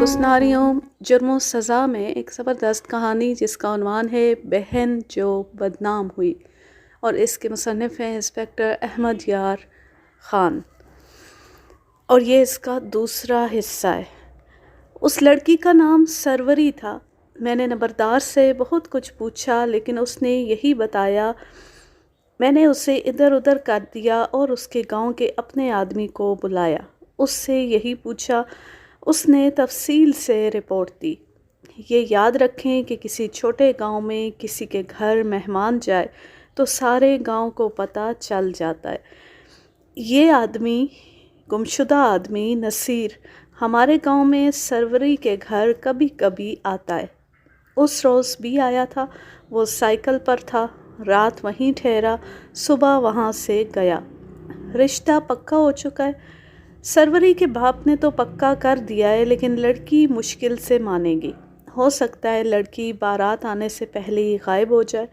دوست ناریوں جرم و سزا میں ایک زبردست کہانی جس کا عنوان ہے بہن جو بدنام ہوئی، اور اس کے مصنف ہیں انسپکٹر احمد یار خان، اور یہ اس کا دوسرا حصہ ہے۔ اس لڑکی کا نام سروری تھا۔ میں نے نمبردار سے بہت کچھ پوچھا لیکن اس نے یہی بتایا۔ میں نے اسے ادھر ادھر کر دیا اور اس کے گاؤں کے اپنے آدمی کو بلایا، اس سے یہی پوچھا۔ اس نے تفصیل سے رپورٹ دی۔ یہ یاد رکھیں کہ کسی چھوٹے گاؤں میں کسی کے گھر مہمان جائے تو سارے گاؤں کو پتہ چل جاتا ہے۔ یہ آدمی، گمشدہ آدمی نصیر، ہمارے گاؤں میں سروری کے گھر کبھی کبھی آتا ہے۔ اس روز بھی آیا تھا۔ وہ سائیکل پر تھا، رات وہیں ٹھہرا، صبح وہاں سے گیا۔ رشتہ پکا ہو چکا ہے۔ سروری کے باپ نے تو پکا کر دیا ہے لیکن لڑکی مشکل سے مانے گی۔ ہو سکتا ہے لڑکی بارات آنے سے پہلے ہی غائب ہو جائے۔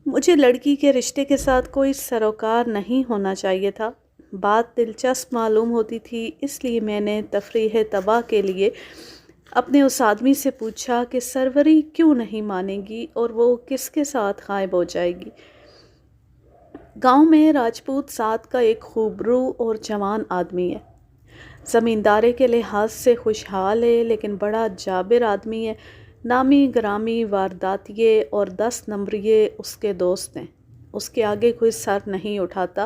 مجھے لڑکی کے رشتے کے ساتھ کوئی سروکار نہیں ہونا چاہیے تھا۔ بات دلچسپ معلوم ہوتی تھی، اس لیے میں نے تفریح طبع کے لیے اپنے اس آدمی سے پوچھا کہ سروری کیوں نہیں مانے گی اور وہ کس کے ساتھ غائب ہو جائے گی۔ گاؤں میں راجپوت ذات کا ایک خوبرو اور جوان آدمی ہے۔ زمیندارے کے لحاظ سے خوشحال ہے لیکن بڑا جابر آدمی ہے۔ نامی گرامی وارداتیے اور 10 نمبریے اس کے دوست ہیں۔ اس کے آگے کوئی سر نہیں اٹھاتا۔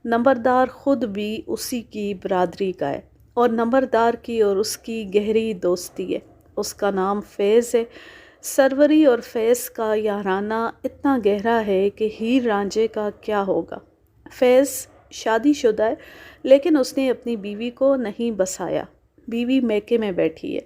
نمبردار خود بھی اسی کی برادری کا ہے اور نمبردار کی اور اس کی گہری دوستی ہے۔ اس کا نام فیض ہے۔ سروری اور فیض کا یارانہ اتنا گہرا ہے کہ ہیر رانجھے کا کیا ہوگا۔ فیض شادی شدہ ہے لیکن اس نے اپنی بیوی کو نہیں بسایا۔ بیوی میکے میں بیٹھی ہے۔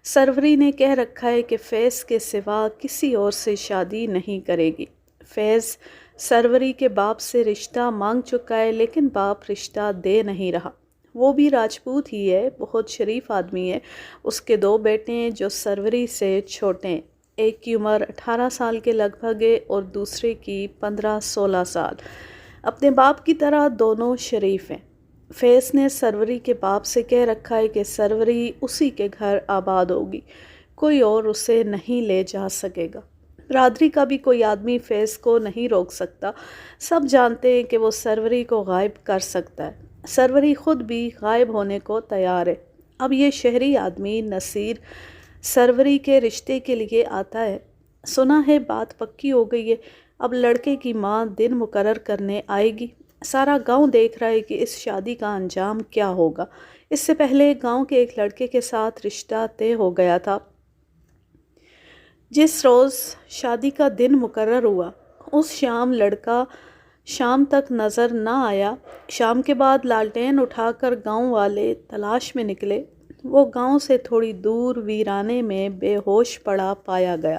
سروری نے کہہ رکھا ہے کہ فیض کے سوا کسی اور سے شادی نہیں کرے گی۔ فیض سروری کے باپ سے رشتہ مانگ چکا ہے لیکن باپ رشتہ دے نہیں رہا۔ وہ بھی راجپوت ہی ہے، بہت شریف آدمی ہے۔ اس کے 2 بیٹے ہیں جو سروری سے چھوٹے ہیں۔ ایک کی عمر 18 سال کے لگ بھگ ہے اور دوسرے کی 15-16 سال۔ اپنے باپ کی طرح دونوں شریف ہیں۔ فیض نے سروری کے باپ سے کہہ رکھا ہے کہ سروری اسی کے گھر آباد ہوگی، کوئی اور اسے نہیں لے جا سکے گا۔ برادری کا بھی کوئی آدمی فیض کو نہیں روک سکتا۔ سب جانتے ہیں کہ وہ سروری کو غائب کر سکتا ہے۔ سروری خود بھی غائب ہونے کو تیار ہے۔ اب یہ شہری آدمی نصیر سروری کے رشتے کے لیے آتا ہے۔ سنا ہے بات پکی ہو گئی ہے۔ اب لڑکے کی ماں دن مقرر کرنے آئے گی۔ سارا گاؤں دیکھ رہا ہے کہ اس شادی کا انجام کیا ہوگا۔ اس سے پہلے گاؤں کے ایک لڑکے کے ساتھ رشتہ طے ہو گیا تھا۔ جس روز شادی کا دن مقرر ہوا اس شام لڑکا شام تک نظر نہ آیا۔ شام کے بعد لالٹین اٹھا کر گاؤں والے تلاش میں نکلے۔ وہ گاؤں سے تھوڑی دور ویرانے میں بے ہوش پڑا پایا گیا۔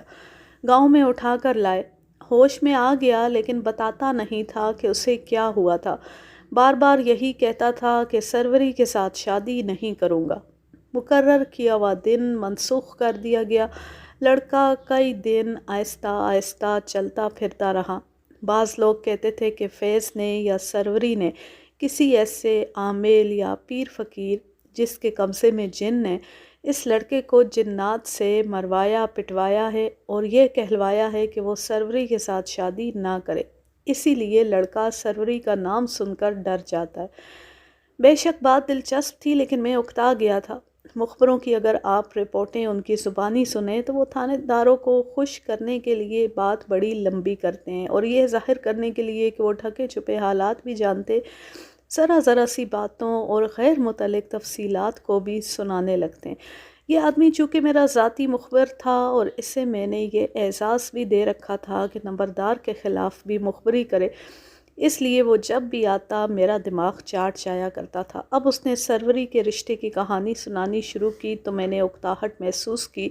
گاؤں میں اٹھا کر لائے۔ ہوش میں آ گیا لیکن بتاتا نہیں تھا کہ اسے کیا ہوا تھا۔ بار بار یہی کہتا تھا کہ سروری کے ساتھ شادی نہیں کروں گا۔ مقرر کیا ہوا دن منسوخ کر دیا گیا۔ لڑکا کئی دن آہستہ آہستہ چلتا پھرتا رہا۔ بعض لوگ کہتے تھے کہ فیض نے یا سروری نے کسی ایسے عامل یا پیر فقیر جس کے قبضے میں جن ہے اس لڑکے کو جنات سے مروایا پٹوایا ہے اور یہ کہلوایا ہے کہ وہ سروری کے ساتھ شادی نہ کرے۔ اسی لیے لڑکا سروری کا نام سن کر ڈر جاتا ہے۔ بے شک بات دلچسپ تھی لیکن میں اکتا گیا تھا۔ مخبروں کی اگر آپ رپورٹیں ان کی زبانی سنیں تو وہ تھانے داروں کو خوش کرنے کے لیے بات بڑی لمبی کرتے ہیں اور یہ ظاہر کرنے کے لیے کہ وہ ڈھکے چھپے حالات بھی جانتے، ذرا ذرا سی باتوں اور غیر متعلق تفصیلات کو بھی سنانے لگتے ہیں۔ یہ آدمی چونکہ میرا ذاتی مخبر تھا اور اسے میں نے یہ اعزاز بھی دے رکھا تھا کہ نمبردار کے خلاف بھی مخبری کرے، اس لیے وہ جب بھی آتا میرا دماغ چاٹ جایا کرتا تھا۔ اب اس نے سروری کے رشتے کی کہانی سنانی شروع کی تو میں نے اکتاہٹ محسوس کی،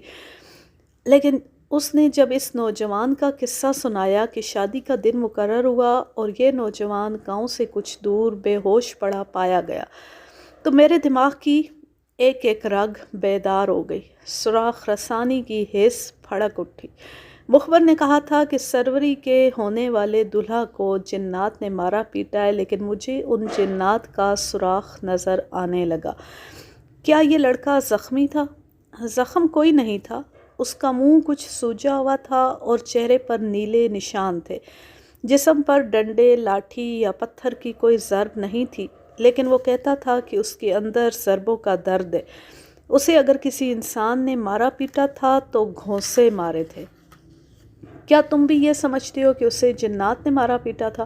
لیکن اس نے جب اس نوجوان کا قصہ سنایا کہ شادی کا دن مقرر ہوا اور یہ نوجوان گاؤں سے کچھ دور بے ہوش پڑا پایا گیا تو میرے دماغ کی ایک ایک رگ بیدار ہو گئی۔ سراخ رسانی کی حس پھڑک اٹھی۔ مخبر نے کہا تھا کہ سروری کے ہونے والے دلہا کو جنات نے مارا پیٹا ہے لیکن مجھے ان جنات کا سراخ نظر آنے لگا۔ کیا یہ لڑکا زخمی تھا؟ زخم کوئی نہیں تھا، اس کا منہ کچھ سوجا ہوا تھا اور چہرے پر نیلے نشان تھے۔ جسم پر ڈنڈے، لاٹھی یا پتھر کی کوئی ضرب نہیں تھی، لیکن وہ کہتا تھا کہ اس کے اندر ضربوں کا درد ہے۔ اسے اگر کسی انسان نے مارا پیٹا تھا تو گھونسے مارے تھے۔ کیا تم بھی یہ سمجھتے ہو کہ اسے جنات نے مارا پیٹا تھا؟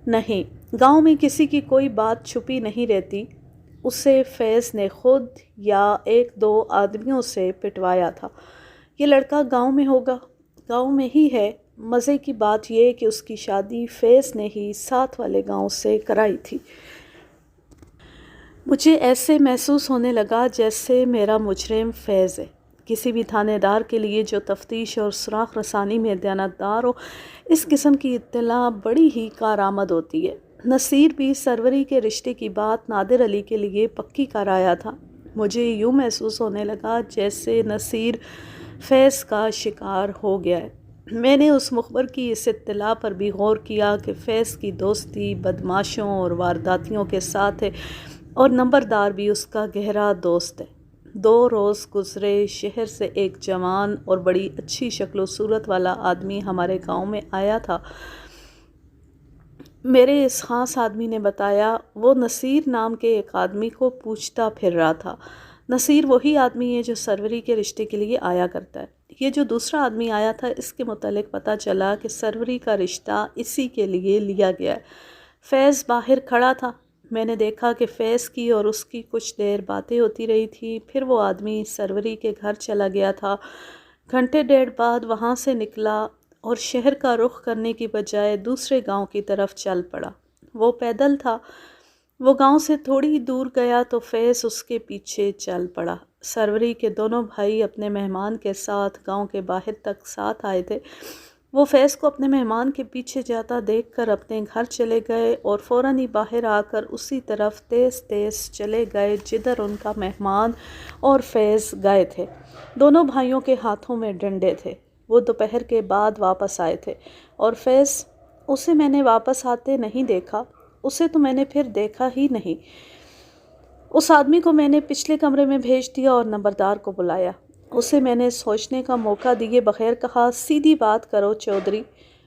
نہیں، گاؤں میں کسی کی کوئی بات چھپی نہیں رہتی۔ اسے فیض نے خود یا ایک دو آدمیوں سے پٹوایا تھا۔ یہ لڑکا گاؤں میں ہوگا۔ گاؤں میں ہی ہے۔ مزے کی بات یہ کہ اس کی شادی فیض نے ہی ساتھ والے گاؤں سے کرائی تھی۔ مجھے ایسے محسوس ہونے لگا جیسے میرا مجرم فیض ہے۔ کسی بھی تھانے دار کے لیے جو تفتیش اور سراغ رسانی میں دیانتدار ہو، اس قسم کی اطلاع بڑی ہی کارآمد ہوتی ہے۔ نصیر بھی سروری کے رشتے کی بات نادر علی کے لیے پکی کر آیا تھا۔ مجھے یوں محسوس ہونے لگا جیسے نصیر فیض کا شکار ہو گیا ہے۔ میں نے اس مخبر کی اس اطلاع پر بھی غور کیا کہ فیض کی دوستی بدماشوں اور وارداتیوں کے ساتھ ہے اور نمبردار بھی اس کا گہرا دوست ہے۔ 2 روز گزرے، شہر سے ایک جوان اور بڑی اچھی شکل و صورت والا آدمی ہمارے گاؤں میں آیا تھا۔ میرے اس خاص آدمی نے بتایا وہ نصیر نام کے ایک آدمی کو پوچھتا پھر رہا تھا۔ نصیر وہی آدمی ہے جو سروری کے رشتے کے لیے آیا کرتا ہے۔ یہ جو دوسرا آدمی آیا تھا، اس کے متعلق پتہ چلا کہ سروری کا رشتہ اسی کے لیے لیا گیا ہے۔ فیض باہر کھڑا تھا۔ میں نے دیکھا کہ فیض کی اور اس کی کچھ دیر باتیں ہوتی رہی تھی، پھر وہ آدمی سروری کے گھر چلا گیا تھا۔ گھنٹے ڈیڑھ بعد وہاں سے نکلا اور شہر کا رخ کرنے کی بجائے دوسرے گاؤں کی طرف چل پڑا۔ وہ پیدل تھا۔ وہ گاؤں سے تھوڑی دور گیا تو فیض اس کے پیچھے چل پڑا۔ سروری کے دونوں بھائی اپنے مہمان کے ساتھ گاؤں کے باہر تک ساتھ آئے تھے۔ وہ فیض کو اپنے مہمان کے پیچھے جاتا دیکھ کر اپنے گھر چلے گئے اور فوراً ہی باہر آ کر اسی طرف تیز تیز چلے گئے جدھر ان کا مہمان اور فیض گئے تھے۔ دونوں بھائیوں کے ہاتھوں میں ڈنڈے تھے۔ وہ دوپہر کے بعد واپس آئے تھے اور فیض، اسے میں نے واپس آتے نہیں دیکھا۔ اسے تو میں نے پھر دیکھا ہی نہیں۔ اس آدمی کو میں نے پچھلے کمرے میں بھیج دیا اور نمبردار کو بلایا۔ اسے میں نے سوچنے کا موقع دیے بغیر کہا، سیدھی بات کرو چودھری،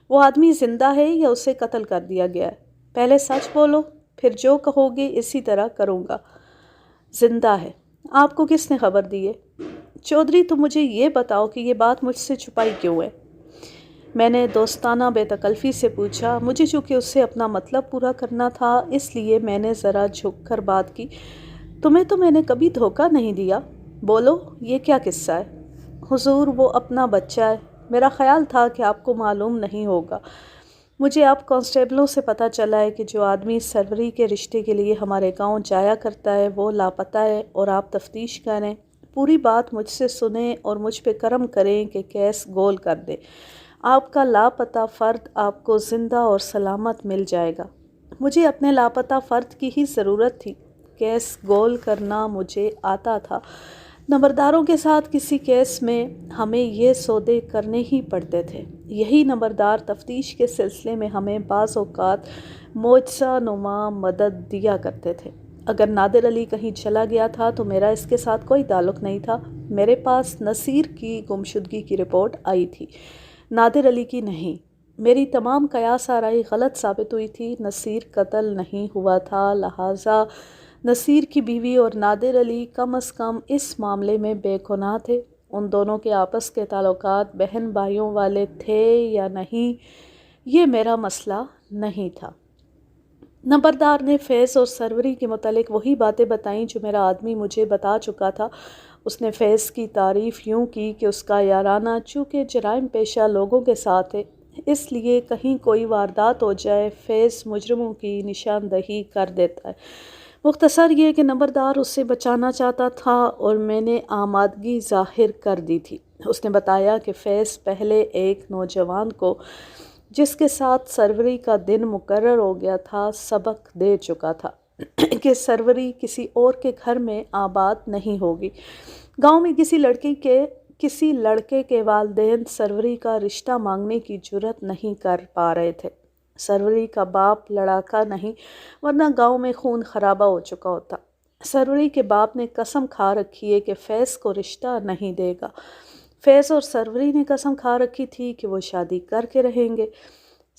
وہ آدمی زندہ ہے یا اسے قتل کر دیا گیا ہے؟ پہلے سچ بولو، پھر جو کہو گے اسی طرح کروں گا۔ زندہ ہے۔ آپ کو کس نے خبر دی ہے؟ چودھری تم مجھے یہ بتاؤ کہ یہ بات مجھ سے چھپائی کیوں ہے؟ میں نے دوستانہ بے تکلفی سے پوچھا۔ مجھے چونکہ اس سے اپنا مطلب پورا کرنا تھا، اس لیے میں نے ذرا جھک کر بات کی۔ تمہیں تو میں نے کبھی دھوکہ نہیں دیا، بولو یہ کیا قصہ ہے؟ حضور وہ اپنا بچہ ہے، میرا خیال تھا کہ آپ کو معلوم نہیں ہوگا۔ مجھے اب کانسٹیبلوں سے پتہ چلا ہے کہ جو آدمی سروری کے رشتے کے لیے ہمارے گاؤں جایا کرتا ہے وہ لاپتہ ہے اور آپ تفتیش کریں، پوری بات مجھ سے سنیں اور مجھ پہ کرم کریں کہ کیس گول کر دیں۔ آپ کا لاپتہ فرد آپ کو زندہ اور سلامت مل جائے گا۔ مجھے اپنے لاپتہ فرد کی ہی ضرورت تھی۔ کیس گول کرنا مجھے آتا تھا۔ نمبرداروں کے ساتھ کسی کیس میں ہمیں یہ سودے کرنے ہی پڑتے تھے۔ یہی نمبردار تفتیش کے سلسلے میں ہمیں بعض اوقات معجزہ نما مدد دیا کرتے تھے۔ اگر نادر علی کہیں چلا گیا تھا تو میرا اس کے ساتھ کوئی تعلق نہیں تھا۔ میرے پاس نصیر کی گمشدگی کی رپورٹ آئی تھی، نادر علی کی نہیں۔ میری تمام قیاس آرائی غلط ثابت ہوئی تھی۔ نصیر قتل نہیں ہوا تھا، لہٰذا نصیر کی بیوی اور نادر علی کم از کم اس معاملے میں بے گناہ تھے۔ ان دونوں کے آپس کے تعلقات بہن بھائیوں والے تھے یا نہیں، یہ میرا مسئلہ نہیں تھا۔ نمبردار نے فیض اور سروری کے متعلق وہی باتیں بتائیں جو میرا آدمی مجھے بتا چکا تھا۔ اس نے فیض کی تعریف یوں کی کہ اس کا یارانہ چونکہ جرائم پیشہ لوگوں کے ساتھ ہے، اس لیے کہیں کوئی واردات ہو جائے فیض مجرموں کی نشاندہی کر دیتا ہے۔ مختصر یہ کہ نمبردار اس سے بچانا چاہتا تھا اور میں نے آمادگی ظاہر کر دی تھی۔ اس نے بتایا کہ فیض پہلے ایک نوجوان کو جس کے ساتھ سروری کا دن مقرر ہو گیا تھا سبق دے چکا تھا کہ سروری کسی اور کے گھر میں آباد نہیں ہوگی۔ گاؤں میں کسی لڑکے کے والدین سروری کا رشتہ مانگنے کی جرات نہیں کر پا رہے تھے۔ سروری کا باپ لڑاکا نہیں، ورنہ گاؤں میں خون خرابہ ہو چکا ہوتا۔ سروری کے باپ نے قسم کھا رکھی ہے کہ فیض کو رشتہ نہیں دے گا۔ فیض اور سروری نے قسم کھا رکھی تھی کہ وہ شادی کر کے رہیں گے۔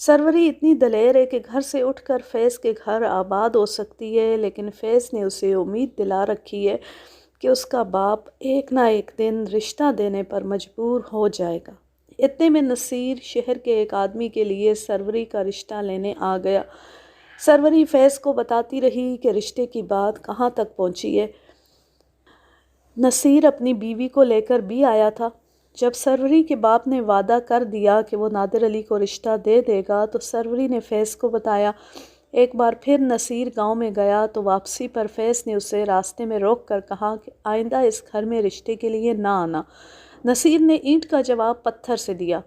سروری اتنی دلیر ہے کہ گھر سے اٹھ کر فیض کے گھر آباد ہو سکتی ہے، لیکن فیض نے اسے امید دلا رکھی ہے کہ اس کا باپ ایک نہ ایک دن رشتہ دینے پر مجبور ہو جائے گا۔ اتنے میں نصیر شہر کے ایک آدمی کے لیے سروری کا رشتہ لینے آ گیا۔ سروری فیض کو بتاتی رہی کہ رشتے کی بات کہاں تک پہنچی ہے۔ نصیر اپنی بیوی کو لے کر بھی آیا تھا۔ جب سروری کے باپ نے وعدہ کر دیا کہ وہ نادر علی کو رشتہ دے دے گا تو سروری نے فیض کو بتایا۔ ایک بار پھر نصیر گاؤں میں گیا تو واپسی پر فیض نے اسے راستے میں روک کر کہا کہ آئندہ اس گھر میں رشتے کے لیے نہ آنا۔ نصیر نے اینٹ کا جواب پتھر سے دیا۔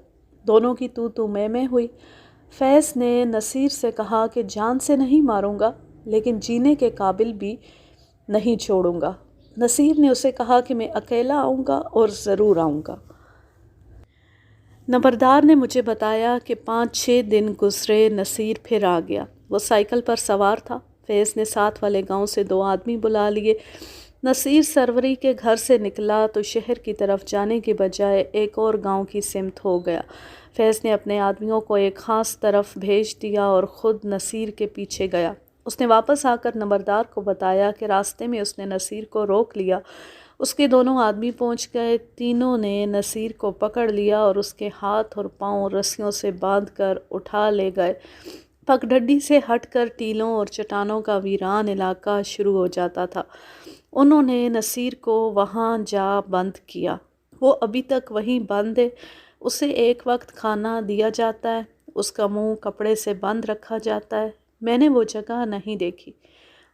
دونوں کی تو میں ہوئی۔ فیض نے نصیر سے کہا کہ جان سے نہیں ماروں گا لیکن جینے کے قابل بھی نہیں چھوڑوں گا۔ نصیر نے اسے کہا کہ میں اکیلا آؤں گا اور ضرور آؤں گا۔ نمبردار نے مجھے بتایا کہ 5-6 دن گزرے، نصیر پھر آ گیا۔ وہ سائیکل پر سوار تھا۔ فیض نے ساتھ والے گاؤں سے 2 آدمی بلا لیے۔ نصیر سروری کے گھر سے نکلا تو شہر کی طرف جانے کے بجائے ایک اور گاؤں کی سمت ہو گیا۔ فیض نے اپنے آدمیوں کو ایک خاص طرف بھیج دیا اور خود نصیر کے پیچھے گیا۔ اس نے واپس آ کر نمبردار کو بتایا کہ راستے میں اس نے نصیر کو روک لیا۔ اس کے دونوں آدمی پہنچ گئے۔ تینوں نے نصیر کو پکڑ لیا اور اس کے ہاتھ اور پاؤں رسیوں سے باندھ کر اٹھا لے گئے۔ پگڈنڈی سے ہٹ کر ٹیلوں اور چٹانوں کا ویران علاقہ شروع ہو جاتا تھا۔ انہوں نے نصیر کو وہاں جا بند کیا۔ وہ ابھی تک وہیں بند ہے۔ اسے ایک وقت کھانا دیا جاتا ہے۔ اس کا منہ کپڑے سے بند رکھا جاتا ہے۔ میں نے وہ جگہ نہیں دیکھی۔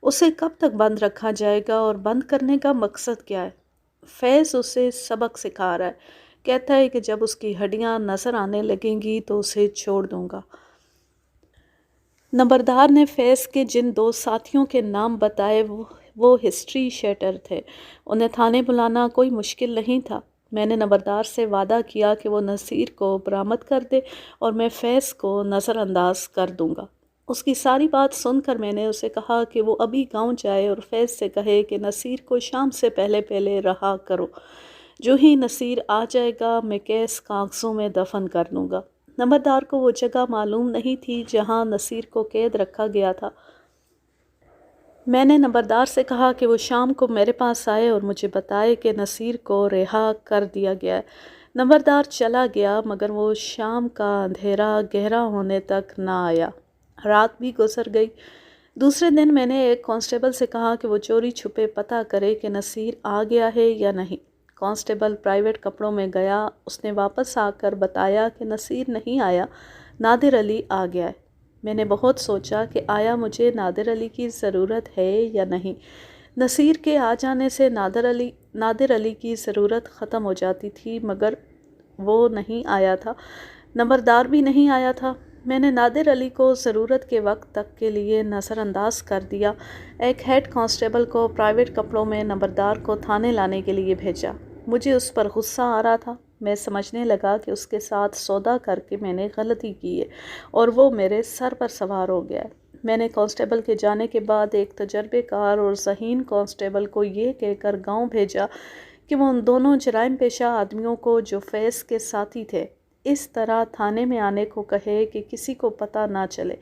اسے کب تک بند رکھا جائے گا اور بند کرنے کا مقصد کیا ہے؟ فیض اسے سبق سکھا رہا ہے۔ کہتا ہے کہ جب اس کی ہڈیاں نظر آنے لگیں گی تو اسے چھوڑ دوں گا۔ نمبردار نے فیض کے جن 2 ساتھیوں کے نام بتائے وہ ہسٹری شیٹر تھے۔ انہیں تھانے بلانا کوئی مشکل نہیں تھا۔ میں نے نمبردار سے وعدہ کیا کہ وہ نصیر کو برآمد کر دے اور میں فیض کو نظر انداز کر دوں گا۔ اس کی ساری بات سن کر میں نے اسے کہا کہ وہ ابھی گاؤں جائے اور فیض سے کہے کہ نصیر کو شام سے پہلے رہا کرو۔ جو ہی نصیر آ جائے گا میں کیس کاغذوں میں دفن کر دوں گا۔ نمبردار کو وہ جگہ معلوم نہیں تھی جہاں نصیر کو قید رکھا گیا تھا۔ میں نے نمبردار سے کہا کہ وہ شام کو میرے پاس آئے اور مجھے بتائے کہ نصیر کو رہا کر دیا گیا ہے۔ نمبردار چلا گیا مگر وہ شام کا اندھیرا گہرا ہونے تک نہ آیا۔ رات بھی گزر گئی۔ دوسرے دن میں نے ایک کانسٹیبل سے کہا کہ وہ چوری چھپے پتہ کرے کہ نصیر آ گیا ہے یا نہیں۔ کانسٹیبل پرائیویٹ کپڑوں میں گیا۔ اس نے واپس آ کر بتایا کہ نصیر نہیں آیا، نادر علی آ گیا ہے۔ میں نے بہت سوچا کہ آیا مجھے نادر علی کی ضرورت ہے یا نہیں۔ نصیر کے آ جانے سے نادر علی کی ضرورت ختم ہو جاتی تھی مگر وہ نہیں آیا تھا۔ نمبردار بھی نہیں آیا تھا۔ میں نے نادر علی کو ضرورت کے وقت تک کے لیے نظر انداز کر دیا۔ ایک ہیڈ کانسٹیبل کو پرائیویٹ کپڑوں میں نمبردار کو تھانے لانے کے لیے بھیجا۔ مجھے اس پر غصہ آ رہا تھا۔ میں سمجھنے لگا کہ اس کے ساتھ سودا کر کے میں نے غلطی کی ہے اور وہ میرے سر پر سوار ہو گیا ہے۔ میں نے کانسٹیبل کے جانے کے بعد ایک تجربے کار اور ذہین کانسٹیبل کو یہ کہہ کر گاؤں بھیجا کہ وہ ان دونوں جرائم پیشہ آدمیوں کو جو فیض کے ساتھی تھے اس طرح تھانے میں آنے کو کہے کہ کسی کو پتہ نہ چلے۔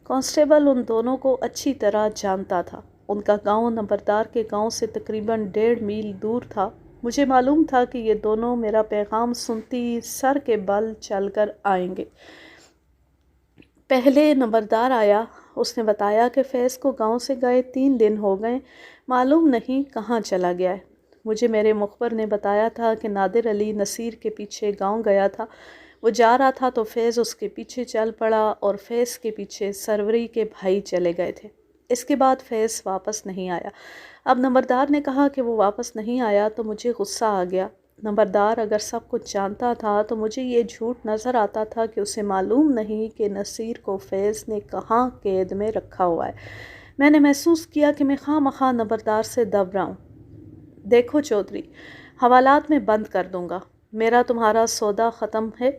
کانسٹیبل ان دونوں کو اچھی طرح جانتا تھا۔ ان کا گاؤں نمبردار کے گاؤں سے تقریباً 1.5 میل دور تھا۔ مجھے معلوم تھا کہ یہ دونوں میرا پیغام سنتی سر کے بل چل کر آئیں گے۔ پہلے نمبردار آیا۔ اس نے بتایا کہ فیض کو گاؤں سے گئے 3 دن ہو گئے، معلوم نہیں کہاں چلا گیا ہے۔ مجھے میرے مخبر نے بتایا تھا کہ نادر علی نصیر کے پیچھے گاؤں گیا تھا۔ وہ جا رہا تھا تو فیض اس کے پیچھے چل پڑا اور فیض کے پیچھے سروری کے بھائی چلے گئے تھے۔ اس کے بعد فیض واپس نہیں آیا۔ اب نمبردار نے کہا کہ وہ واپس نہیں آیا تو مجھے غصہ آ گیا۔ نمبردار اگر سب کچھ جانتا تھا تو مجھے یہ جھوٹ نظر آتا تھا کہ اسے معلوم نہیں کہ نصیر کو فیض نے کہاں قید میں رکھا ہوا ہے۔ میں نے محسوس کیا کہ میں خواہ مخواہ نمبردار سے دب رہا ہوں۔ دیکھو چودھری، حوالات میں بند کر دوں گا۔ میرا تمہارا سودا ختم ہے۔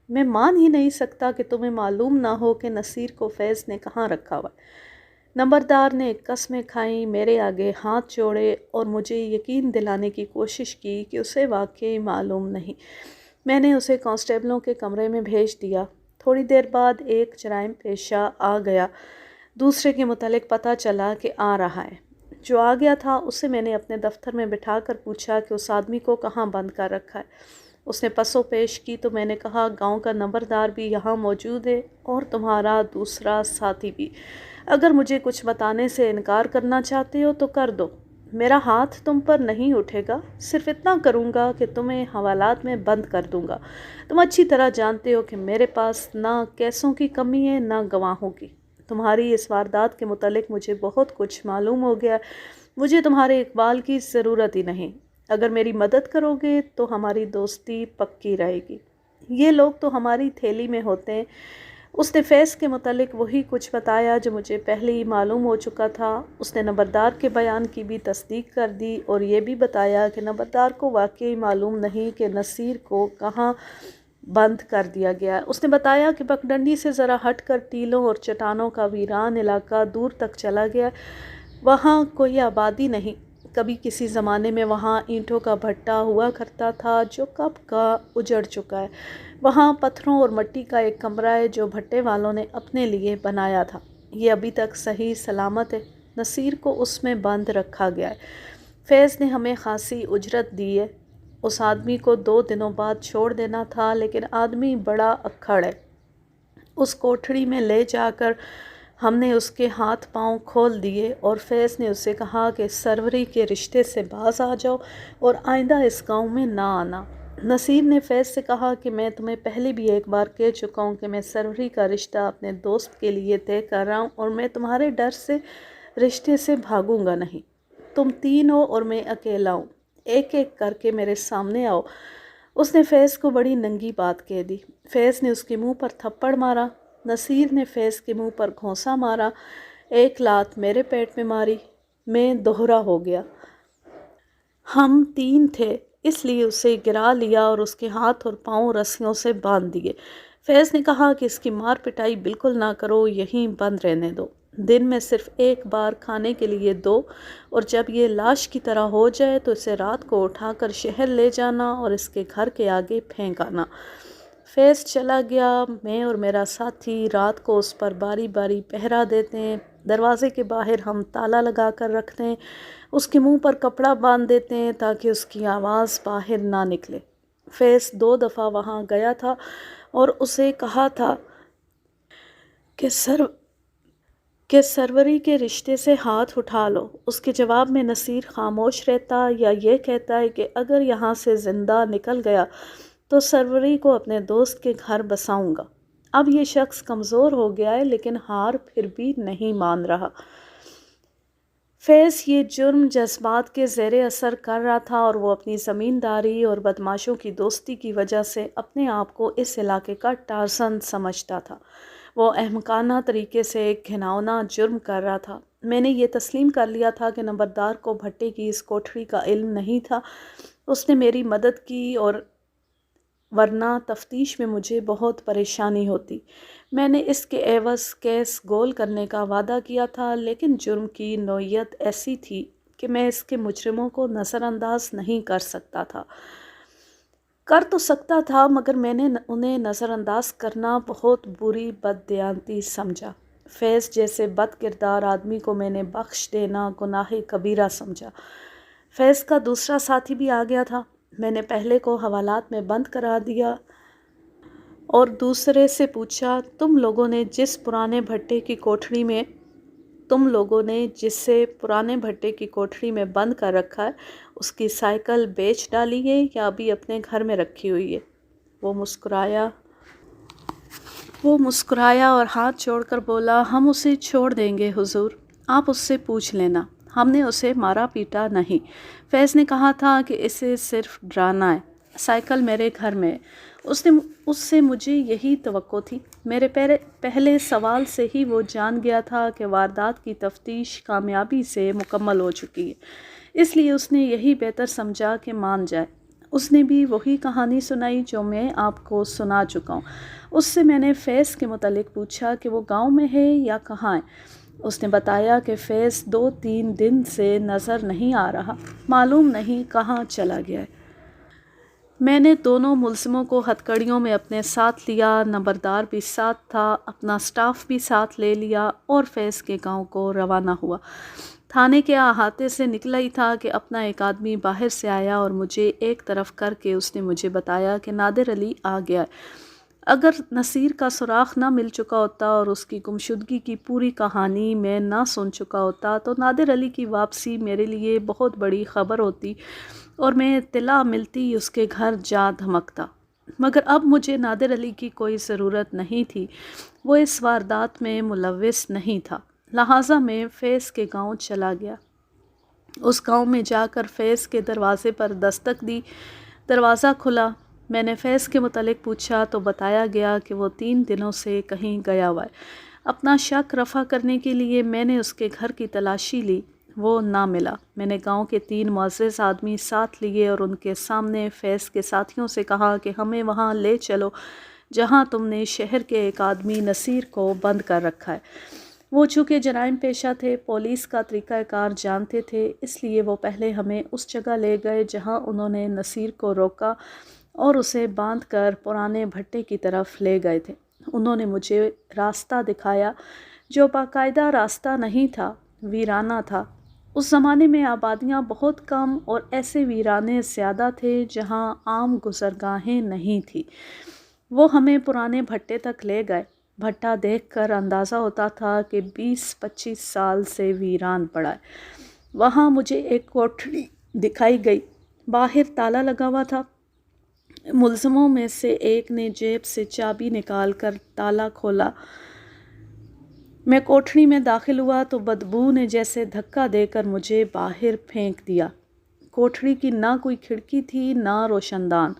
میں مان ہی نہیں سکتا کہ تمہیں معلوم نہ ہو کہ نصیر کو فیض نے کہاں رکھا ہوا ہے۔ نمبردار نے قسمیں کھائیں، میرے آگے ہاتھ جوڑے اور مجھے یقین دلانے کی کوشش کی کہ اسے واقعی معلوم نہیں۔ میں نے اسے کانسٹیبلوں کے کمرے میں بھیج دیا۔ تھوڑی دیر بعد ایک جرائم پیشہ آ گیا، دوسرے کے متعلق پتہ چلا کہ آ رہا ہے۔ جو آ گیا تھا اسے میں نے اپنے دفتر میں بٹھا کر پوچھا کہ اس آدمی کو کہاں بند کر رکھا ہے۔ اس نے پس و پیش کی تو میں نے کہا گاؤں کا نمبردار بھی یہاں موجود ہے اور تمہارا دوسرا ساتھی بھی۔ اگر مجھے کچھ بتانے سے انکار کرنا چاہتے ہو تو کر دو، میرا ہاتھ تم پر نہیں اٹھے گا، صرف اتنا کروں گا کہ تمہیں حوالات میں بند کر دوں گا۔ تم اچھی طرح جانتے ہو کہ میرے پاس نہ کیسوں کی کمی ہے نہ گواہوں کی۔ تمہاری اس واردات کے متعلق مجھے بہت کچھ معلوم ہو گیا، مجھے تمہارے اقبال کی ضرورت ہی نہیں۔ اگر میری مدد کرو گے تو ہماری دوستی پکی رہے گی۔ یہ لوگ تو ہماری تھیلی میں ہوتے ہیں۔ اس نے فیض کے متعلق وہی کچھ بتایا جو مجھے پہلے ہی معلوم ہو چکا تھا۔ اس نے نمبردار کے بیان کی بھی تصدیق کر دی اور یہ بھی بتایا کہ نمبردار کو واقعی معلوم نہیں کہ نصیر کو کہاں بند کر دیا گیا ہے۔ اس نے بتایا کہ پگڈنڈی سے ذرا ہٹ کر ٹیلوں اور چٹانوں کا ویران علاقہ دور تک چلا گیا ہے، وہاں کوئی آبادی نہیں۔ کبھی کسی زمانے میں وہاں اینٹوں کا بھٹا ہوا کرتا تھا جو کب کا اجڑ چکا ہے۔ وہاں پتھروں اور مٹی کا ایک کمرہ ہے جو بھٹے والوں نے اپنے لیے بنایا تھا۔ یہ ابھی تک صحیح سلامت ہے۔ نصیر کو اس میں بند رکھا گیا ہے۔ فیض نے ہمیں خاصی اجرت دی ہے۔ اس آدمی کو 2 دنوں بعد چھوڑ دینا تھا، لیکن آدمی بڑا اکھڑ ہے۔ اس کوٹھڑی میں لے جا کر ہم نے اس کے ہاتھ پاؤں کھول دیے اور فیض نے اسے کہا کہ سروری کے رشتے سے باز آ جاؤ اور آئندہ اس گاؤں میں نہ آنا۔ نصیر نے فیض سے کہا کہ میں تمہیں پہلے بھی ایک بار کہہ چکا ہوں کہ میں سروری کا رشتہ اپنے دوست کے لیے طے کر رہا ہوں اور میں تمہارے ڈر سے رشتے سے بھاگوں گا نہیں۔ تم 3 ہو اور میں اکیلا ہوں، ایک ایک کر کے میرے سامنے آؤ۔ اس نے فیض کو بڑی ننگی بات کہہ دی۔ فیض نے اس کے منہ پر تھپڑ مارا۔ نصیر نے فیض کے منہ پر گھونسا مارا، ایک لات میرے پیٹ میں ماری، میں دوہرا ہو گیا۔ ہم 3 تھے اس لیے اسے گرا لیا اور اس کے ہاتھ اور پاؤں رسیوں سے باندھ دیے۔ فیض نے کہا کہ اس کی مار پٹائی بالکل نہ کرو، یہیں بند رہنے دو، دن میں صرف ایک بار کھانے کے لیے دو، اور جب یہ لاش کی طرح ہو جائے تو اسے رات کو اٹھا کر شہر لے جانا اور اس کے گھر کے آگے پھینک آنا۔ فیض چلا گیا۔ میں اور میرا ساتھی رات کو اس پر باری باری پہرا دیتے ہیں۔ دروازے کے باہر ہم تالا لگا کر رکھتے ہیں، اس کے منہ پر کپڑا باندھ دیتے ہیں تاکہ اس کی آواز باہر نہ نکلے۔ فیض 2 دفعہ وہاں گیا تھا اور اسے کہا تھا کہ سروری کے رشتے سے ہاتھ اٹھا لو۔ اس کے جواب میں نصیر خاموش رہتا یا یہ کہتا ہے کہ اگر یہاں سے زندہ نکل گیا تو سروری کو اپنے دوست کے گھر بساؤں گا۔ اب یہ شخص کمزور ہو گیا ہے لیکن ہار پھر بھی نہیں مان رہا۔ فیض یہ جرم جذبات کے زیر اثر کر رہا تھا اور وہ اپنی زمینداری اور بدماشوں کی دوستی کی وجہ سے اپنے آپ کو اس علاقے کا ٹارزن سمجھتا تھا۔ وہ احمقانہ طریقے سے ایک گھناؤنا جرم کر رہا تھا۔ میں نے یہ تسلیم کر لیا تھا کہ نمبردار کو بھٹے کی اس کوٹھڑی کا علم نہیں تھا۔ اس نے میری مدد کی اور ورنہ تفتیش میں مجھے بہت پریشانی ہوتی۔ میں نے اس کے عوض کیس گول کرنے کا وعدہ کیا تھا، لیکن جرم کی نوعیت ایسی تھی کہ میں اس کے مجرموں کو نظر انداز نہیں کر سکتا تھا۔ کر تو سکتا تھا مگر میں نے انہیں نظر انداز کرنا بہت بری بددیانتی سمجھا۔ فیض جیسے بد کردار آدمی کو میں نے بخش دینا گناہ کبیرہ سمجھا۔ فیض کا دوسرا ساتھی بھی آ گیا تھا۔ میں نے پہلے کو حوالات میں بند کرا دیا اور دوسرے سے پوچھا تم لوگوں نے جسے پرانے بھٹے کی کوٹھڑی میں بند کر رکھا ہے اس کی سائیکل بیچ ڈالی ہے یا ابھی اپنے گھر میں رکھی ہوئی ہے؟ وہ مسکرایا اور ہاتھ جوڑ کر بولا ہم اسے چھوڑ دیں گے حضور، آپ اس سے پوچھ لینا، ہم نے اسے مارا پیٹا نہیں۔ فیض نے کہا تھا کہ اسے صرف ڈرانا ہے۔ سائیکل میرے گھر میں ہے۔ اس سے مجھے یہی توقع تھی۔ میرے پہلے سوال سے ہی وہ جان گیا تھا کہ واردات کی تفتیش کامیابی سے مکمل ہو چکی ہے، اس لیے اس نے یہی بہتر سمجھا کہ مان جائے۔ اس نے بھی وہی کہانی سنائی جو میں آپ کو سنا چکا ہوں۔ اس سے میں نے فیض کے متعلق پوچھا کہ وہ گاؤں میں ہے یا کہاں ہے۔ اس نے بتایا کہ فیض 2-3 دن سے نظر نہیں آ رہا، معلوم نہیں کہاں چلا گیا ہے۔ میں نے دونوں ملزموں کو ہتھکڑیوں میں اپنے ساتھ لیا، نمبردار بھی ساتھ تھا، اپنا سٹاف بھی ساتھ لے لیا اور فیض کے گاؤں کو روانہ ہوا۔ تھانے کے احاطے سے نکلا ہی تھا کہ اپنا ایک آدمی باہر سے آیا اور مجھے ایک طرف کر کے اس نے مجھے بتایا کہ نادر علی آ گیا ہے۔ اگر نصیر کا سراغ نہ مل چکا ہوتا اور اس کی گمشدگی کی پوری کہانی میں نہ سن چکا ہوتا تو نادر علی کی واپسی میرے لیے بہت بڑی خبر ہوتی اور میں اطلاع ملتی اس کے گھر جا دھمکتا، مگر اب مجھے نادر علی کی کوئی ضرورت نہیں تھی، وہ اس واردات میں ملوث نہیں تھا، لہٰذا میں فیض کے گاؤں چلا گیا۔ اس گاؤں میں جا کر فیض کے دروازے پر دستک دی، دروازہ کھلا۔ میں نے فیض کے متعلق پوچھا تو بتایا گیا کہ وہ 3 دنوں سے کہیں گیا ہوا ہے۔ اپنا شک رفع کرنے کے لیے میں نے اس کے گھر کی تلاشی لی، وہ نہ ملا۔ میں نے گاؤں کے 3 معزز آدمی ساتھ لیے اور ان کے سامنے فیض کے ساتھیوں سے کہا کہ ہمیں وہاں لے چلو جہاں تم نے شہر کے ایک آدمی نصیر کو بند کر رکھا ہے۔ وہ چونکہ جرائم پیشہ تھے، پولیس کا طریقہ کار جانتے تھے، اس لیے وہ پہلے ہمیں اس جگہ لے گئے جہاں انہوں نے نصیر کو روکا اور اسے باندھ کر پرانے بھٹے کی طرف لے گئے تھے۔ انہوں نے مجھے راستہ دکھایا جو باقاعدہ راستہ نہیں تھا، ویرانہ تھا۔ اس زمانے میں آبادیاں بہت کم اور ایسے ویرانے زیادہ تھے جہاں عام گزرگاہیں نہیں تھیں۔ وہ ہمیں پرانے بھٹے تک لے گئے۔ بھٹا دیکھ کر اندازہ ہوتا تھا کہ 20-25 سال سے ویران پڑا ہے۔ وہاں مجھے ایک کوٹھڑی دکھائی گئی، باہر تالا لگا ہوا تھا۔ ملزموں میں سے ایک نے جیب سے چابی نکال کر تالا کھولا۔ میں کوٹھڑی میں داخل ہوا تو بدبو نے جیسے دھکا دے کر مجھے باہر پھینک دیا۔ کوٹھڑی کی نہ کوئی کھڑکی تھی نہ روشن دان۔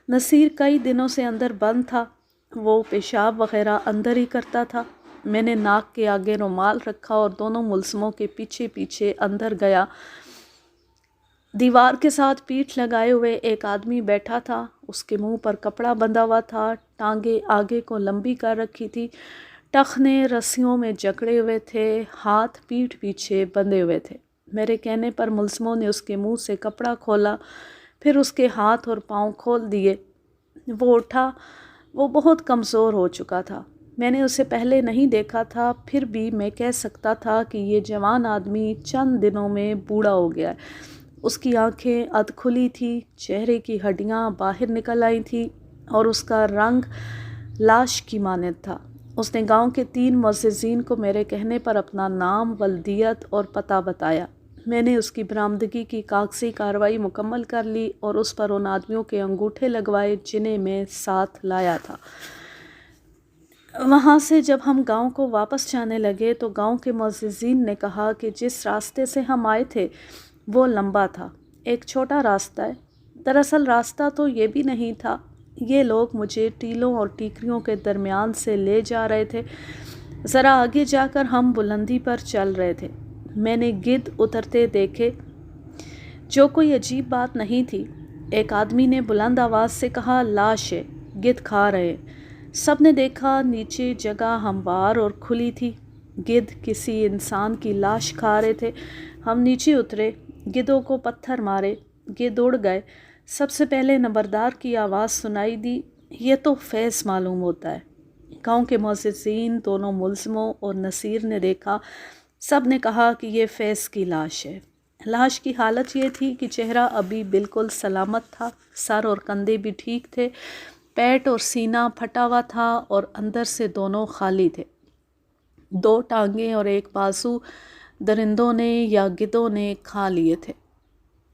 نصیر کئی دنوں سے اندر بند تھا، وہ پیشاب وغیرہ اندر ہی کرتا تھا۔ میں نے ناک کے آگے رومال رکھا اور دونوں ملزموں کے پیچھے پیچھے اندر گیا۔ دیوار کے ساتھ پیٹھ لگائے ہوئے ایک آدمی بیٹھا تھا، اس کے منہ پر کپڑا بندھا ہوا تھا، ٹانگیں آگے کو لمبی کر رکھی تھی، ٹخنے رسیوں میں جکڑے ہوئے تھے، ہاتھ پیٹھ پیچھے بندھے ہوئے تھے۔ میرے کہنے پر ملزموں نے اس کے منہ سے کپڑا کھولا، پھر اس کے ہاتھ اور پاؤں کھول دیے۔ وہ اٹھا، وہ بہت کمزور ہو چکا تھا۔ میں نے اسے پہلے نہیں دیکھا تھا، پھر بھی میں کہہ سکتا تھا کہ یہ جوان آدمی چند دنوں میں بوڑھا ہو گیا ہے۔ اس کی آنکھیں ادھ کھلی تھی، چہرے کی ہڈیاں باہر نکل آئی تھیں اور اس کا رنگ لاش کی مانند تھا۔ اس نے گاؤں کے 3 معززین کو میرے کہنے پر اپنا نام، ولدیت اور پتہ بتایا۔ میں نے اس کی برآمدگی کی کاغذی کارروائی مکمل کر لی اور اس پر ان آدمیوں کے انگوٹھے لگوائے جنہیں میں ساتھ لایا تھا۔ وہاں سے جب ہم گاؤں کو واپس جانے لگے تو گاؤں کے معززین نے کہا کہ جس راستے سے ہم آئے تھے وہ لمبا تھا، ایک چھوٹا راستہ ہے۔ دراصل راستہ تو یہ بھی نہیں تھا، یہ لوگ مجھے ٹیلوں اور ٹیکریوں کے درمیان سے لے جا رہے تھے۔ ذرا آگے جا کر ہم بلندی پر چل رہے تھے۔ میں نے گدھ اترتے دیکھے، جو کوئی عجیب بات نہیں تھی۔ ایک آدمی نے بلند آواز سے کہا، لاش ہے، گدھ کھا رہے ہیں۔ سب نے دیکھا نیچے جگہ ہموار اور کھلی تھی، گدھ کسی انسان کی لاش کھا رہے تھے۔ ہم نیچے اترے، گدھوں کو پتھر مارے، گدھ اڑ گئے۔ سب سے پہلے نمبردار کی آواز سنائی دی، یہ تو فیض معلوم ہوتا ہے۔ گاؤں کے معززین، دونوں ملزموں اور نصیر نے دیکھا، سب نے کہا کہ یہ فیض کی لاش ہے۔ لاش کی حالت یہ تھی کہ چہرہ ابھی بالکل سلامت تھا، سر اور کندھے بھی ٹھیک تھے، پیٹ اور سینہ پھٹا ہوا تھا اور اندر سے دونوں خالی تھے۔ 2 ٹانگیں اور ایک بازو درندوں نے یا گدھوں نے کھا لیے تھے۔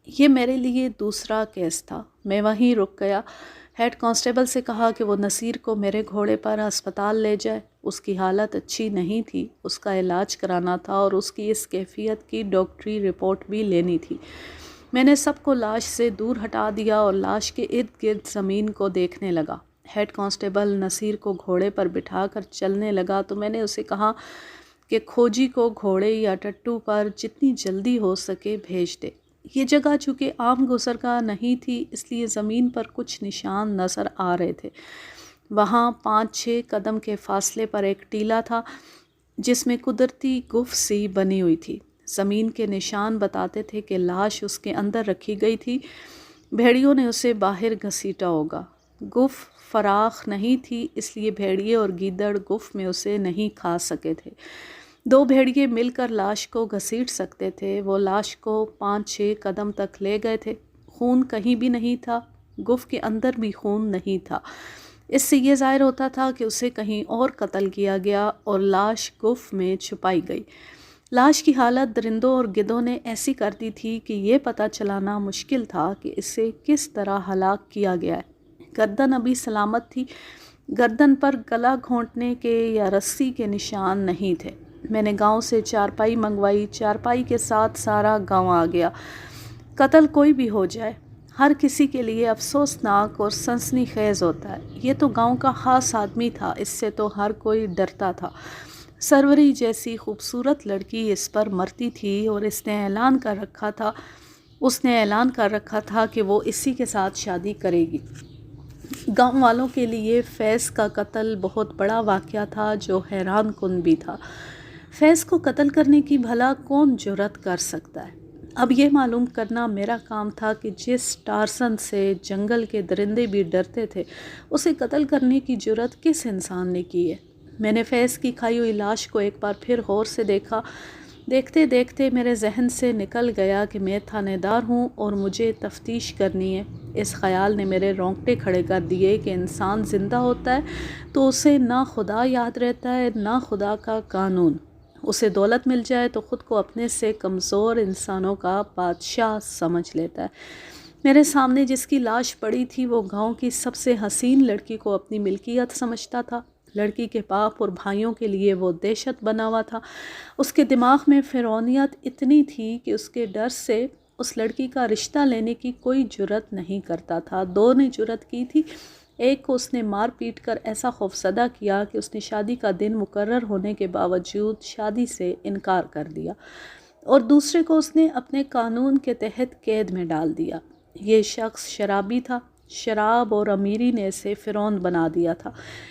یہ میرے لیے دوسرا کیس تھا۔ میں وہیں رک گیا۔ ہیڈ کانسٹیبل سے کہا کہ وہ نصیر کو میرے گھوڑے پر ہسپتال لے جائے، اس کی حالت اچھی نہیں تھی، اس کا علاج کرانا تھا اور اس کی اس کیفیت کی ڈاکٹری رپورٹ بھی لینی تھی۔ میں نے سب کو لاش سے دور ہٹا دیا اور لاش کے ارد گرد زمین کو دیکھنے لگا۔ ہیڈ کانسٹیبل نصیر کو گھوڑے پر بٹھا کر چلنے لگا تو میں نے اسے کہا کہ کھوجی کو گھوڑے یا ٹٹو پر جتنی جلدی ہو سکے بھیج دے۔ یہ جگہ چونکہ عام گزرگاہ نہیں تھی اس لیے زمین پر کچھ نشان نظر آ رہے تھے۔ وہاں 5-6 قدم کے فاصلے پر ایک ٹیلا تھا، جس میں قدرتی گف سی بنی ہوئی تھی۔ زمین کے نشان بتاتے تھے کہ لاش اس کے اندر رکھی گئی تھی۔ بھیڑیوں نے اسے باہر گھسیٹا ہوگا۔ گف فراخ نہیں تھی، اس لیے بھیڑیے اور گیدڑ گف میں اسے نہیں کھا سکے تھے۔ 2 بھیڑیے مل کر لاش کو گھسیٹ سکتے تھے۔ وہ لاش کو 5-6 قدم تک لے گئے تھے۔ خون کہیں بھی نہیں تھا، گف کے اندر بھی خون نہیں تھا۔ اس سے یہ ظاہر ہوتا تھا کہ اسے کہیں اور قتل کیا گیا اور لاش گف میں چھپائی گئی۔ لاش کی حالت درندوں اور گدھوں نے ایسی کر دی تھی کہ یہ پتہ چلانا مشکل تھا کہ اسے کس طرح ہلاک کیا گیا ہے۔ گردن ابھی سلامت تھی، گردن پر گلا گھونٹنے کے یا رسی کے نشان نہیں تھے۔ میں نے گاؤں سے چارپائی منگوائی، چارپائی کے ساتھ سارا گاؤں آ گیا۔ قتل کوئی بھی ہو جائے، ہر کسی کے لیے افسوسناک اور سنسنی خیز ہوتا ہے۔ یہ تو گاؤں کا خاص آدمی تھا، اس سے تو ہر کوئی ڈرتا تھا۔ سروری جیسی خوبصورت لڑکی اس پر مرتی تھی اور اس نے اعلان کر رکھا تھا کہ وہ اسی کے ساتھ شادی کرے گی۔ گاؤں والوں کے لیے فیض کا قتل بہت بڑا واقعہ تھا جو حیران کن بھی تھا۔ فیض کو قتل کرنے کی بھلا کون جرأت کر سکتا ہے؟ اب یہ معلوم کرنا میرا کام تھا کہ جس ٹارزن سے جنگل کے درندے بھی ڈرتے تھے، اسے قتل کرنے کی جرأت کس انسان نے کی ہے۔ میں نے فیض کی کھائی ہوئی لاش کو ایک بار پھر غور سے دیکھا۔ دیکھتے دیکھتے میرے ذہن سے نکل گیا کہ میں تھانے دار ہوں اور مجھے تفتیش کرنی ہے۔ اس خیال نے میرے رونگٹے کھڑے کر دیے کہ انسان زندہ ہوتا ہے تو اسے نہ خدا یاد رہتا ہے نہ خدا کا قانون۔ اسے دولت مل جائے تو خود کو اپنے سے کمزور انسانوں کا بادشاہ سمجھ لیتا ہے۔ میرے سامنے جس کی لاش پڑی تھی وہ گاؤں کی سب سے حسین لڑکی کو اپنی ملکیت سمجھتا تھا۔ لڑکی کے باپ اور بھائیوں کے لیے وہ دہشت بنا ہوا تھا۔ اس کے دماغ میں فرعونیت اتنی تھی کہ اس کے ڈر سے اس لڑکی کا رشتہ لینے کی کوئی جرأت نہیں کرتا تھا۔ 2 نے جرأت کی تھی۔ ایک کو اس نے مار پیٹ کر ایسا خوفزدہ کیا کہ اس نے شادی کا دن مقرر ہونے کے باوجود شادی سے انکار کر دیا، اور دوسرے کو اس نے اپنے قانون کے تحت قید میں ڈال دیا۔ یہ شخص شرابی تھا۔ شراب اور امیری نے اسے فرعون بنا دیا تھا۔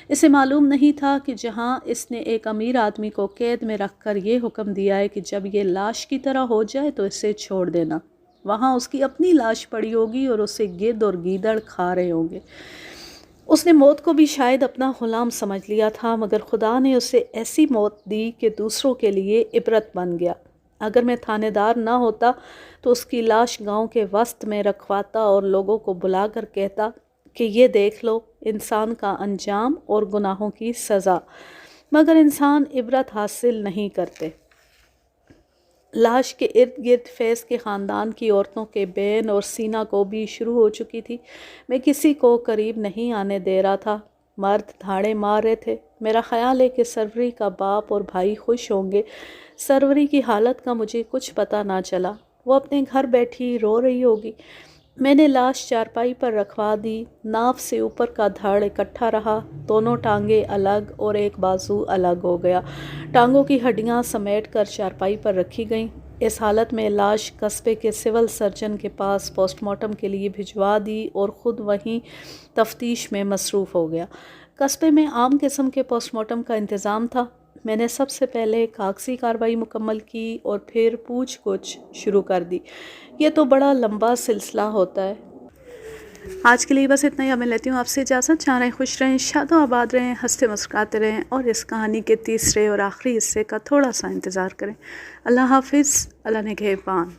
اسے معلوم نہیں تھا کہ جہاں اس نے ایک امیر آدمی کو قید میں رکھ کر یہ حکم دیا ہے کہ جب یہ لاش کی طرح ہو جائے تو اسے چھوڑ دینا، وہاں اس کی اپنی لاش پڑی ہوگی اور اسے گدھ اور گیدڑ کھا رہے ہوں گے۔ اس نے موت کو بھی شاید اپنا غلام سمجھ لیا تھا، مگر خدا نے اسے ایسی موت دی کہ دوسروں کے لیے عبرت بن گیا۔ اگر میں تھانے دار نہ ہوتا تو اس کی لاش گاؤں کے وسط میں رکھواتا اور لوگوں کو بلا کر کہتا کہ یہ دیکھ لو انسان کا انجام اور گناہوں کی سزا، مگر انسان عبرت حاصل نہیں کرتے۔ لاش کے ارد گرد فیض کے خاندان کی عورتوں کے بین اور سینہ کو بھی شروع ہو چکی تھی۔ میں کسی کو قریب نہیں آنے دے رہا تھا۔ مرد دھاڑے مار رہے تھے۔ میرا خیال ہے کہ سروری کا باپ اور بھائی خوش ہوں گے۔ سروری کی حالت کا مجھے کچھ پتہ نہ چلا۔ وہ اپنے گھر بیٹھی رو رہی ہوگی۔ میں نے لاش چارپائی پر رکھوا دی۔ ناف سے اوپر کا دھڑ اکٹھا رہا، دونوں ٹانگیں الگ اور ایک بازو الگ ہو گیا۔ ٹانگوں کی ہڈیاں سمیٹ کر چارپائی پر رکھی گئیں۔ اس حالت میں لاش قصبے کے سول سرجن کے پاس پوسٹ مارٹم کے لیے بھجوا دی اور خود وہیں تفتیش میں مصروف ہو گیا۔ قصبے میں عام قسم کے پوسٹ مارٹم کا انتظام تھا۔ میں نے سب سے پہلے کاغذی کارروائی مکمل کی اور پھر پوچھ گچھ شروع کر دی۔ یہ تو بڑا لمبا سلسلہ ہوتا ہے۔ آج کے لیے بس اتنا ہی۔ میں لیتی ہوں آپ سے اجازت۔ جہاں رہیں خوش رہیں، شاد و آباد رہیں، ہنستے مسکراتے رہیں، اور اس کہانی کے تیسرے اور آخری حصے کا تھوڑا سا انتظار کریں۔ اللہ حافظ، اللہ نگہبان۔